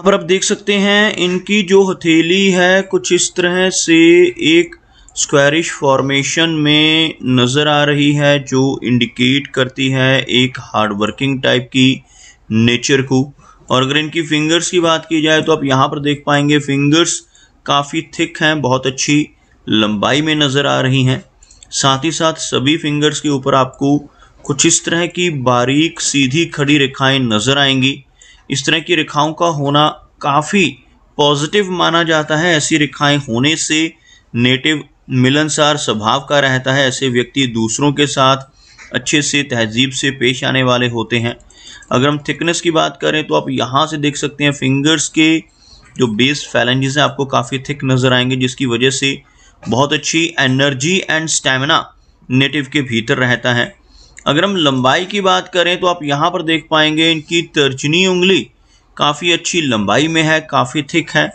यहाँ पर आप देख सकते हैं इनकी जो हथेली है कुछ इस तरह से एक स्क्वायरिश फॉर्मेशन में नज़र आ रही है, जो इंडिकेट करती है एक हार्ड वर्किंग टाइप की नेचर को। और अगर इनकी फिंगर्स की बात की जाए तो आप यहाँ पर देख पाएंगे फिंगर्स काफ़ी थिक हैं, बहुत अच्छी लंबाई में नज़र आ रही हैं। साथ ही साथ सभी फिंगर्स के ऊपर आपको कुछ इस तरह की बारीक सीधी खड़ी रेखाएं नज़र आएंगी। इस तरह की रेखाओं का होना काफ़ी पॉजिटिव माना जाता है। ऐसी रेखाएं होने से नेटिव मिलनसार स्वभाव का रहता है। ऐसे व्यक्ति दूसरों के साथ अच्छे से तहजीब से पेश आने वाले होते हैं। अगर हम थिकनेस की बात करें तो आप यहाँ से देख सकते हैं फिंगर्स के जो बेस फैलेंजेस हैं आपको काफ़ी थिक नज़र आएंगे, जिसकी वजह से बहुत अच्छी एनर्जी एंड स्टैमिना नेटिव के भीतर रहता है। अगर हम लंबाई की बात करें तो आप यहाँ पर देख पाएंगे इनकी तर्जनी उंगली काफ़ी अच्छी लंबाई में है, काफ़ी थिक है,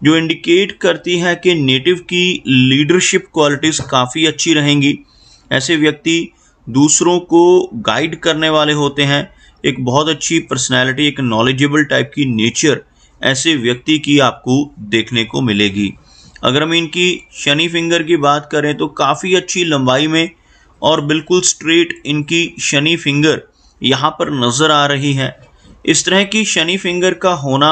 जो इंडिकेट करती है कि नेटिव की लीडरशिप क्वालिटीज़ काफ़ी अच्छी रहेंगी। ऐसे व्यक्ति दूसरों को गाइड करने वाले होते हैं। एक बहुत अच्छी पर्सनैलिटी, एक नॉलेजेबल टाइप की नेचर ऐसे व्यक्ति की आपको देखने को मिलेगी। अगर हम इनकी शनि फिंगर की बात करें तो काफ़ी अच्छी लंबाई में और बिल्कुल स्ट्रेट इनकी शनि फिंगर यहाँ पर नज़र आ रही है। इस तरह की शनि फिंगर का होना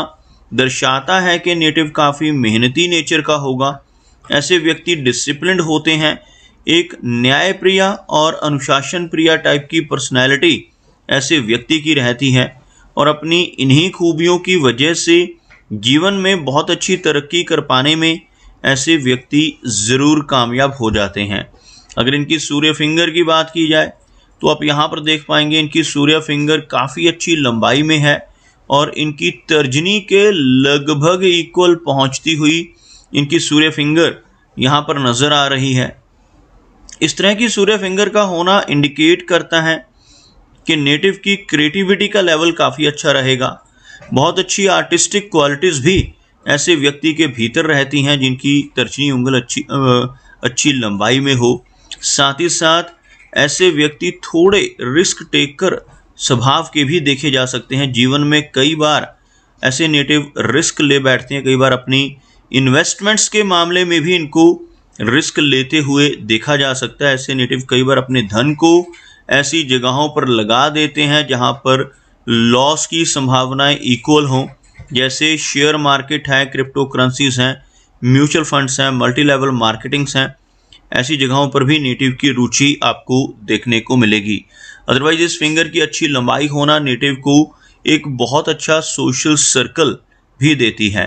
दर्शाता है कि नेटिव काफ़ी मेहनती नेचर का होगा। ऐसे व्यक्ति डिसिप्लिन्ड होते हैं। एक न्यायप्रिय और अनुशासन प्रिय टाइप की पर्सनैलिटी ऐसे व्यक्ति की रहती है और अपनी इन्हीं खूबियों की वजह से जीवन में बहुत अच्छी तरक्की कर पाने में ऐसे व्यक्ति ज़रूर कामयाब हो जाते हैं। अगर इनकी सूर्य फिंगर की बात की जाए तो आप यहाँ पर देख पाएंगे इनकी सूर्य फिंगर काफ़ी अच्छी लंबाई में है और इनकी तर्जनी के लगभग इक्वल पहुँचती हुई इनकी सूर्य फिंगर यहाँ पर नज़र आ रही है। इस तरह की सूर्य फिंगर का होना इंडिकेट करता है कि नेटिव की क्रिएटिविटी का लेवल काफ़ी अच्छा रहेगा। बहुत अच्छी आर्टिस्टिक क्वालिटीज़ भी ऐसे व्यक्ति के भीतर रहती हैं जिनकी तर्जनी उंगल अच्छी लंबाई में हो। साथ ही साथ ऐसे व्यक्ति थोड़े रिस्क टेकर स्वभाव के भी देखे जा सकते हैं। जीवन में कई बार ऐसे नेटिव रिस्क ले बैठते हैं। कई बार अपनी इन्वेस्टमेंट्स के मामले में भी इनको रिस्क लेते हुए देखा जा सकता है। ऐसे नेटिव कई बार अपने धन को ऐसी जगहों पर लगा देते हैं जहां पर लॉस की संभावनाएं इक्वल हों, जैसे शेयर मार्केट है, क्रिप्टो करेंसीज हैं, म्यूचुअल फंड्स हैं, मल्टी लेवल मार्केटिंग्स हैं। ऐसी जगहों पर भी नेटिव की रुचि आपको देखने को मिलेगी। अदरवाइज इस फिंगर की अच्छी लंबाई होना नेटिव को एक बहुत अच्छा सोशल सर्कल भी देती है।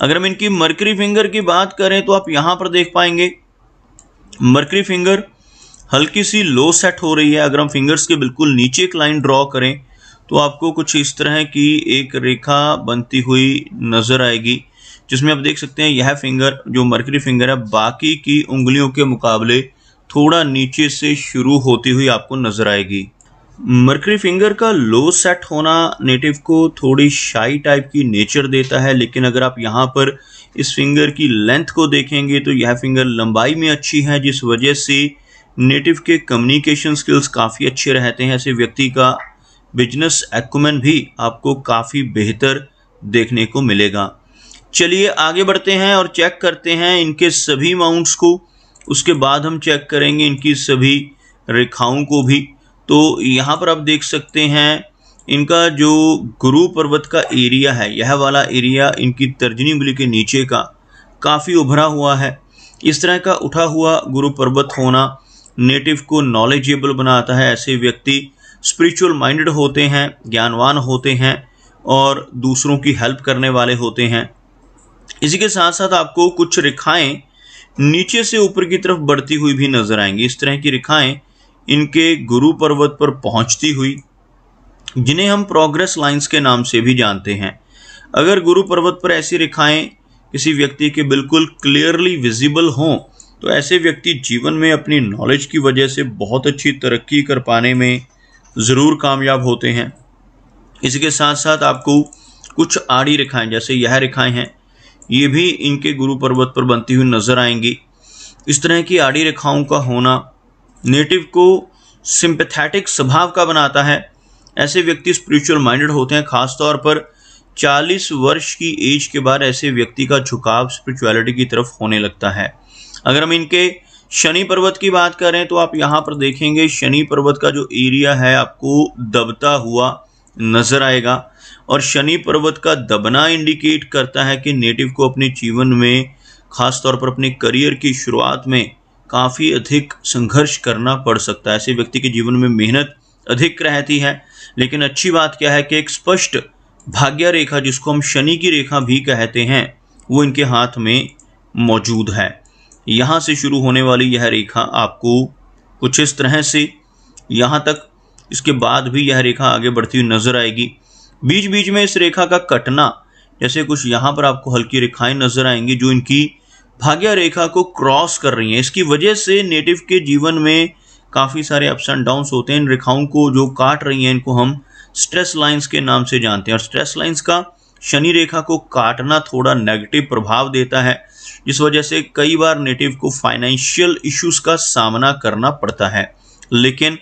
अगर हम इनकी मरकरी फिंगर की बात करें तो आप यहाँ पर देख पाएंगे मरकरी फिंगर हल्की सी लो सेट हो रही है। अगर हम फिंगर्स के बिल्कुल नीचे एक लाइन ड्रॉ करें तो आपको कुछ इस तरह की एक रेखा बनती हुई नज़र आएगी, जिसमें आप देख सकते हैं यह फिंगर जो मरकरी फिंगर है बाकी की उंगलियों के मुकाबले थोड़ा नीचे से शुरू होती हुई आपको नज़र आएगी। मरकरी फिंगर का लो सेट होना नेटिव को थोड़ी शाई टाइप की नेचर देता है, लेकिन अगर आप यहाँ पर इस फिंगर की लेंथ को देखेंगे तो यह फिंगर लंबाई में अच्छी है, जिस वजह से नेटिव के कम्युनिकेशन स्किल्स काफ़ी अच्छे रहते हैं। ऐसे व्यक्ति का बिजनेस एक्यूमेन भी आपको काफ़ी बेहतर देखने को मिलेगा। चलिए आगे बढ़ते हैं और चेक करते हैं इनके सभी माउंट्स को। उसके बाद हम चेक करेंगे इनकी सभी रेखाओं को भी। तो यहाँ पर आप देख सकते हैं इनका जो गुरु पर्वत का एरिया है, यह वाला एरिया इनकी तर्जनी उंगली के नीचे का काफ़ी उभरा हुआ है। इस तरह का उठा हुआ गुरु पर्वत होना नेटिव को नॉलेजेबल बनाता है। ऐसे व्यक्ति स्पिरिचुअल माइंडेड होते हैं, ज्ञानवान होते हैं और दूसरों की हेल्प करने वाले होते हैं। इसी के साथ साथ आपको कुछ रेखाएं नीचे से ऊपर की तरफ बढ़ती हुई भी नजर आएंगी। इस तरह की रेखाएं इनके गुरु पर्वत पर पहुंचती हुई, जिन्हें हम प्रोग्रेस लाइंस के नाम से भी जानते हैं। अगर गुरु पर्वत पर ऐसी रेखाएं किसी व्यक्ति के बिल्कुल क्लियरली विजिबल हों तो ऐसे व्यक्ति जीवन में अपनी नॉलेज की वजह से बहुत अच्छी तरक्की कर पाने में ज़रूर कामयाब होते हैं। इसी के साथ साथ आपको कुछ आड़ी रेखाएं, जैसे यह रेखाएं हैं, ये भी इनके गुरु पर्वत पर बनती हुई नजर आएंगी। इस तरह की आड़ी रेखाओं का होना नेटिव को सिंपैथेटिक स्वभाव का बनाता है। ऐसे व्यक्ति स्पिरिचुअल माइंडेड होते हैं, खासतौर पर 40 वर्ष की एज के बाद ऐसे व्यक्ति का झुकाव स्पिरिचुअलिटी की तरफ होने लगता है। अगर हम इनके शनि पर्वत की बात करें तो आप यहाँ पर देखेंगे शनि पर्वत का जो एरिया है आपको दबता हुआ नजर आएगा, और शनि पर्वत का दबना इंडिकेट करता है कि नेटिव को अपने जीवन में, खासतौर पर अपने करियर की शुरुआत में काफ़ी अधिक संघर्ष करना पड़ सकता है। ऐसे व्यक्ति के जीवन में मेहनत अधिक रहती है, लेकिन अच्छी बात क्या है कि एक स्पष्ट भाग्य रेखा, जिसको हम शनि की रेखा भी कहते हैं, वो इनके हाथ में मौजूद है। यहाँ से शुरू होने वाली यह रेखा आपको कुछ इस तरह से यहाँ तक, इसके बाद भी यह रेखा आगे बढ़ती हुई नजर आएगी। बीच बीच में इस रेखा का कटना, जैसे कुछ यहाँ पर आपको हल्की रेखाएं नजर आएंगी जो इनकी भाग्य रेखा को क्रॉस कर रही हैं। इसकी वजह से नेटिव के जीवन में काफ़ी सारे अप्स एंड डाउन्स होते हैं। इन रेखाओं को जो काट रही हैं इनको हम स्ट्रेस लाइंस के नाम से जानते हैं, और स्ट्रेस लाइंस का शनि रेखा को काटना थोड़ा नेगेटिव प्रभाव देता है, जिस वजह से कई बार नेटिव को फाइनेंशियल इश्यूज का सामना करना पड़ता है। लेकिन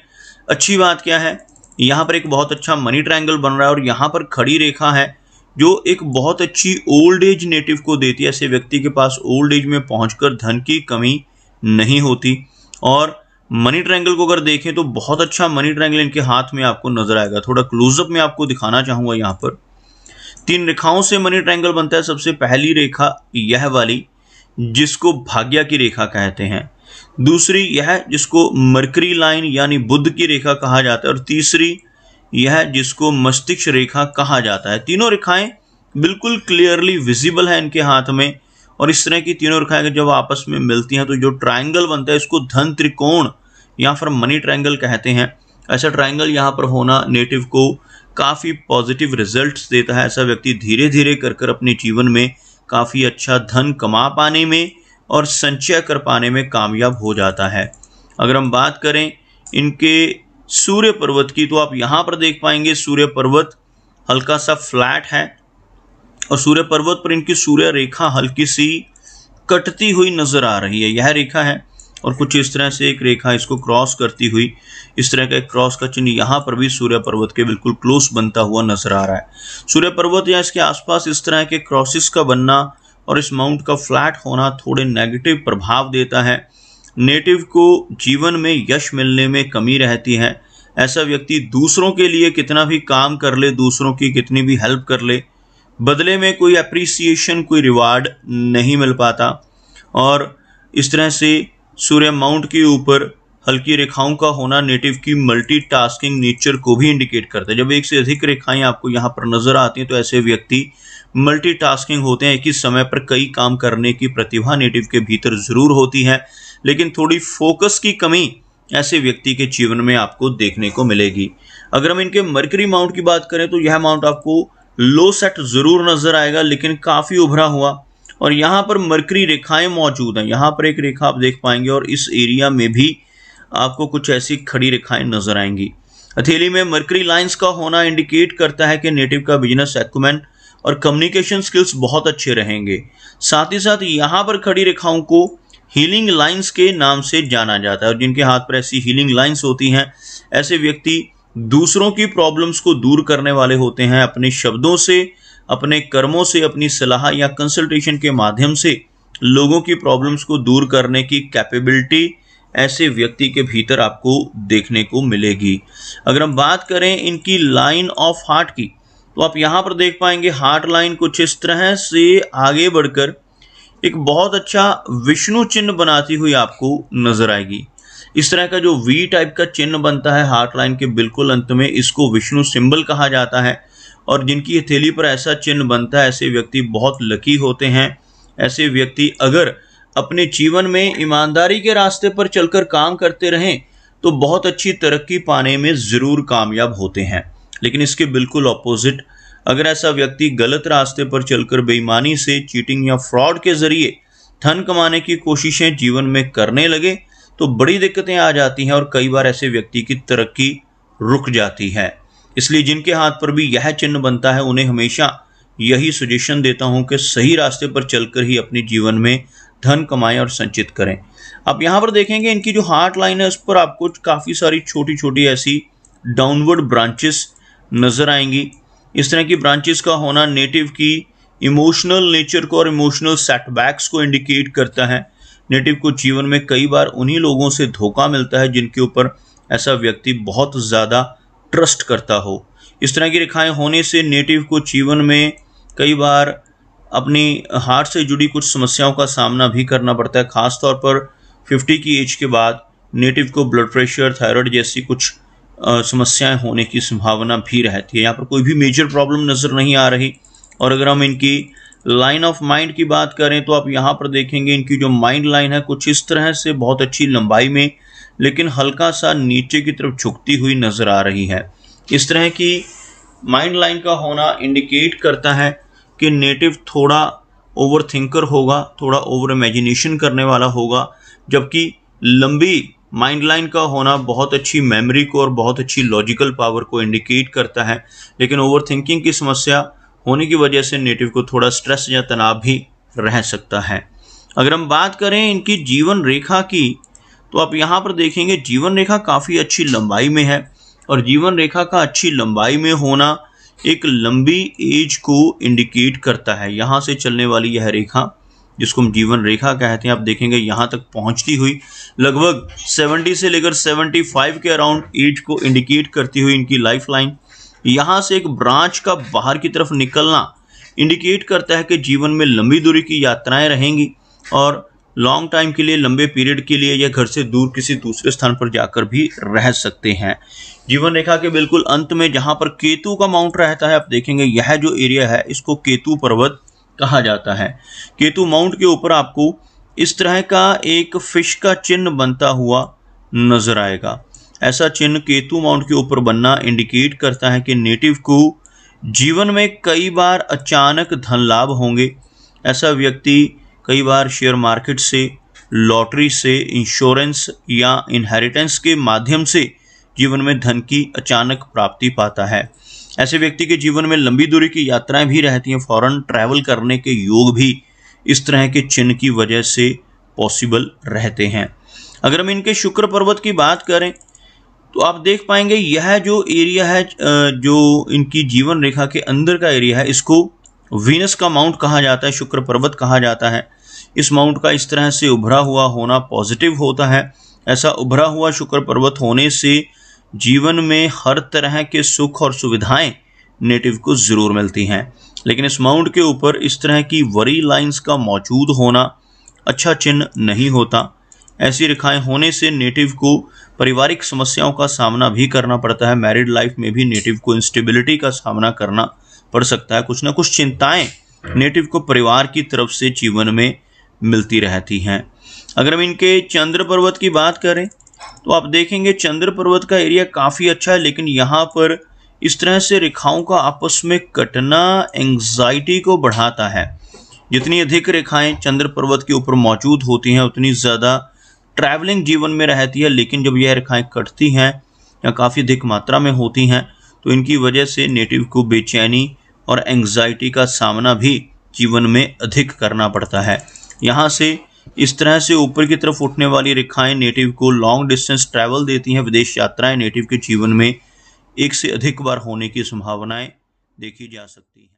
अच्छी बात क्या है, यहाँ पर एक बहुत अच्छा मनी ट्रायंगल बन रहा है, और यहाँ पर खड़ी रेखा है जो एक बहुत अच्छी ओल्ड एज नेटिव को देती है। ऐसे व्यक्ति के पास ओल्ड एज में पहुंचकर धन की कमी नहीं होती। और मनी ट्रायंगल को अगर देखें तो बहुत अच्छा मनी ट्रायंगल इनके हाथ में आपको नजर आएगा। थोड़ा क्लोजअप में आपको दिखाना चाहूँगा। यहाँ पर 3 रेखाओं से मनी ट्रायंगल बनता है। सबसे पहली रेखा यह वाली, जिसको भाग्य की रेखा कहते हैं, दूसरी यह जिसको मरकरी लाइन यानी बुध की रेखा कहा जाता है, और तीसरी यह जिसको मस्तिष्क रेखा कहा जाता है। तीनों रेखाएं बिल्कुल क्लियरली विजिबल है इनके हाथ में, और इस तरह की तीनों रेखाएं जब आपस में मिलती हैं तो जो ट्रायंगल बनता है इसको धन त्रिकोण या फिर मनी ट्रायंगल कहते हैं। ऐसा ट्रायंगल यहाँ पर होना नेटिव को काफ़ी पॉजिटिव रिजल्ट्स देता है। ऐसा व्यक्ति धीरे धीरे कर अपने जीवन में काफ़ी अच्छा धन कमा पाने में और संचय कर पाने में कामयाब हो जाता है। अगर हम बात करें इनके सूर्य पर्वत की, तो आप यहाँ पर देख पाएंगे सूर्य पर्वत हल्का सा फ्लैट है, और सूर्य पर्वत पर इनकी सूर्य रेखा हल्की सी कटती हुई नजर आ रही है। यह रेखा है, और कुछ इस तरह से एक रेखा इसको क्रॉस करती हुई, इस तरह का एक क्रॉस का चिन्ह यहाँ पर भी सूर्य पर्वत के बिल्कुल क्लोज बनता हुआ नजर आ रहा है। सूर्य पर्वत या इसके आसपास इस तरह के क्रॉसेस का बनना और इस माउंट का फ्लैट होना थोड़े नेगेटिव प्रभाव देता है। नेटिव को जीवन में यश मिलने में कमी रहती है। ऐसा व्यक्ति दूसरों के लिए कितना भी काम कर ले, दूसरों की कितनी भी हेल्प कर ले, बदले में कोई अप्रिसिएशन, कोई रिवार्ड नहीं मिल पाता। और इस तरह से सूर्य माउंट के ऊपर हल्की रेखाओं का होना नेटिव की मल्टीटास्किंग नेचर को भी इंडिकेट करता है। जब एक से अधिक रेखाएं आपको यहाँ पर नजर आती हैं तो ऐसे व्यक्ति मल्टीटास्किंग होते हैं। एक ही समय पर कई काम करने की प्रतिभा नेटिव के भीतर जरूर होती है, लेकिन थोड़ी फोकस की कमी ऐसे व्यक्ति के जीवन में आपको देखने को मिलेगी। अगर हम इनके मरकरी माउंट की बात करें तो यह माउंट आपको लो सेट जरूर नजर आएगा, लेकिन काफी उभरा हुआ, और यहाँ पर मरकरी रेखाएं मौजूद हैं। यहाँ पर एक रेखा आप देख पाएंगे, और इस एरिया में भी आपको कुछ ऐसी खड़ी रेखाएं नजर आएंगी। हथेली में मरकरी लाइंस का होना इंडिकेट करता है कि नेटिव का बिजनेस एक्यूमेंट और कम्युनिकेशन स्किल्स बहुत अच्छे रहेंगे। साथ ही साथ यहाँ पर खड़ी रेखाओं को हीलिंग लाइंस के नाम से जाना जाता है, और जिनके हाथ पर ऐसी हीलिंग लाइंस होती हैं ऐसे व्यक्ति दूसरों की प्रॉब्लम्स को दूर करने वाले होते हैं। अपने शब्दों से, अपने कर्मों से, अपनी सलाह या कंसल्टेशन के माध्यम से लोगों की प्रॉब्लम्स को दूर करने की कैपेबिलिटी ऐसे व्यक्ति के भीतर आपको देखने को मिलेगी। अगर हम बात करें इनकी लाइन ऑफ हार्ट की, तो आप यहाँ पर देख पाएंगे हार्ट लाइन कुछ इस तरह से आगे बढ़कर एक बहुत अच्छा विष्णु चिन्ह बनाती हुई आपको नजर आएगी। इस तरह का जो वी टाइप का चिन्ह बनता है हार्ट लाइन के बिल्कुल अंत में, इसको विष्णु सिंबल कहा जाता है। और जिनकी हथेली पर ऐसा चिन्ह बनता है ऐसे व्यक्ति बहुत लकी होते हैं। ऐसे व्यक्ति अगर अपने जीवन में ईमानदारी के रास्ते पर चलकर काम करते रहें तो बहुत अच्छी तरक्की पाने में ज़रूर कामयाब होते हैं। लेकिन इसके बिल्कुल ऑपोजिट, अगर ऐसा व्यक्ति गलत रास्ते पर चलकर बेईमानी से, चीटिंग या फ्रॉड के जरिए धन कमाने की कोशिशें जीवन में करने लगे तो बड़ी दिक्कतें आ जाती हैं, और कई बार ऐसे व्यक्ति की तरक्की रुक जाती है। इसलिए जिनके हाथ पर भी यह चिन्ह बनता है उन्हें हमेशा यही सजेशन देता हूं कि सही रास्ते पर चलकर ही अपने जीवन में धन कमाएं और संचित करें। आप यहाँ पर देखेंगे इनकी जो हार्ट लाइन है उस पर आपको काफ़ी सारी छोटी छोटी ऐसी डाउनवर्ड ब्रांचेस नज़र आएंगी। इस तरह की ब्रांचेस का होना नेटिव की इमोशनल नेचर को और इमोशनल सेटबैक्स को इंडिकेट करता है। नेटिव को जीवन में कई बार उन्हीं लोगों से धोखा मिलता है जिनके ऊपर ऐसा व्यक्ति बहुत ज़्यादा ट्रस्ट करता हो। इस तरह की रेखाएं होने से नेटिव को जीवन में कई बार अपनी हार्ट से जुड़ी कुछ समस्याओं का सामना भी करना पड़ता है। ख़ास तौर पर 50 की एज के बाद नेटिव को ब्लड प्रेशर, थायराइड जैसी कुछ समस्याएं होने की संभावना भी रहती है। यहाँ पर कोई भी मेजर प्रॉब्लम नज़र नहीं आ रही। और अगर हम इनकी लाइन ऑफ माइंड की बात करें तो आप यहाँ पर देखेंगे इनकी जो माइंड लाइन है कुछ इस तरह से बहुत अच्छी लंबाई में, लेकिन हल्का सा नीचे की तरफ झुकती हुई नज़र आ रही है। इस तरह की माइंड लाइन का होना इंडिकेट करता है कि नेटिव थोड़ा ओवर थिंकर होगा, थोड़ा ओवर इमेजिनेशन करने वाला होगा, जबकि लंबी माइंड लाइन का होना बहुत अच्छी मेमोरी को और बहुत अच्छी लॉजिकल पावर को इंडिकेट करता है। लेकिन ओवर थिंकिंग की समस्या होने की वजह से नेटिव को थोड़ा स्ट्रेस या तनाव भी रह सकता है। अगर हम बात करें इनकी जीवन रेखा की तो आप यहाँ पर देखेंगे जीवन रेखा काफ़ी अच्छी लंबाई में है। और जीवन रेखा का अच्छी लंबाई में होना एक लंबी एज को इंडिकेट करता है। यहाँ से चलने वाली यह रेखा जिसको हम जीवन रेखा कहते हैं, आप देखेंगे यहाँ तक पहुँचती हुई लगभग 70 से लेकर 75 के अराउंड एज को इंडिकेट करती हुई इनकी लाइफ लाइन। यहाँ से एक ब्रांच का बाहर की तरफ निकलना इंडिकेट करता है कि जीवन में लंबी दूरी की यात्राएं रहेंगी और लॉन्ग टाइम के लिए, लंबे पीरियड के लिए या घर से दूर किसी दूसरे स्थान पर जाकर भी रह सकते हैं। जीवन रेखा के बिल्कुल अंत में जहाँ पर केतु का माउंट रहता है, आप देखेंगे यह जो एरिया है इसको केतु पर्वत कहा जाता है। केतु माउंट के ऊपर आपको इस तरह का एक फिश का चिन्ह बनता हुआ नजर आएगा। ऐसा चिन्ह केतु माउंट के ऊपर बनना इंडिकेट करता है कि नेटिव को जीवन में कई बार अचानक धन लाभ होंगे। ऐसा व्यक्ति कई बार शेयर मार्केट से, लॉटरी से, इंश्योरेंस या इनहेरिटेंस के माध्यम से जीवन में धन की अचानक प्राप्ति पाता है। ऐसे व्यक्ति के जीवन में लंबी दूरी की यात्राएं भी रहती हैं। फॉरेन ट्रैवल करने के योग भी इस तरह के चिन्ह की वजह से पॉसिबल रहते हैं। अगर हम इनके शुक्र पर्वत की बात करें तो आप देख पाएंगे यह जो एरिया है, जो इनकी जीवन रेखा के अंदर का एरिया है, इसको वीनस का माउंट कहा जाता है, शुक्र पर्वत कहा जाता है। इस माउंट का इस तरह से उभरा हुआ होना पॉजिटिव होता है। ऐसा उभरा हुआ शुक्र पर्वत होने से जीवन में हर तरह के सुख और सुविधाएं नेटिव को ज़रूर मिलती हैं। लेकिन इस माउंट के ऊपर इस तरह की वरी लाइंस का मौजूद होना अच्छा चिन्ह नहीं होता। ऐसी रेखाएं होने से नेटिव को पारिवारिक समस्याओं का सामना भी करना पड़ता है। मैरिड लाइफ में भी नेटिव को इंस्टेबिलिटी का सामना करना पड़ सकता है। कुछ ना कुछ चिंताएं नेटिव को परिवार की तरफ से जीवन में मिलती रहती हैं। अगर हम इनके चंद्र पर्वत की बात करें तो आप देखेंगे चंद्र पर्वत का एरिया काफ़ी अच्छा है, लेकिन यहाँ पर इस तरह से रेखाओं का आपस में कटना एंग्जाइटी को बढ़ाता है। जितनी अधिक रेखाएं चंद्र पर्वत के ऊपर मौजूद होती हैं उतनी ज़्यादा ट्रैवलिंग जीवन में रहती है। लेकिन जब यह रेखाएं कटती हैं या काफ़ी अधिक मात्रा में होती हैं तो इनकी वजह से नेटिव को बेचैनी और एंग्जाइटी का सामना भी जीवन में अधिक करना पड़ता है। यहाँ से इस तरह से ऊपर की तरफ उठने वाली रेखाएं नेटिव को लॉन्ग डिस्टेंस ट्रैवल देती हैं। विदेश यात्राएं नेटिव के जीवन में एक से अधिक बार होने की संभावनाएं देखी जा सकती हैं।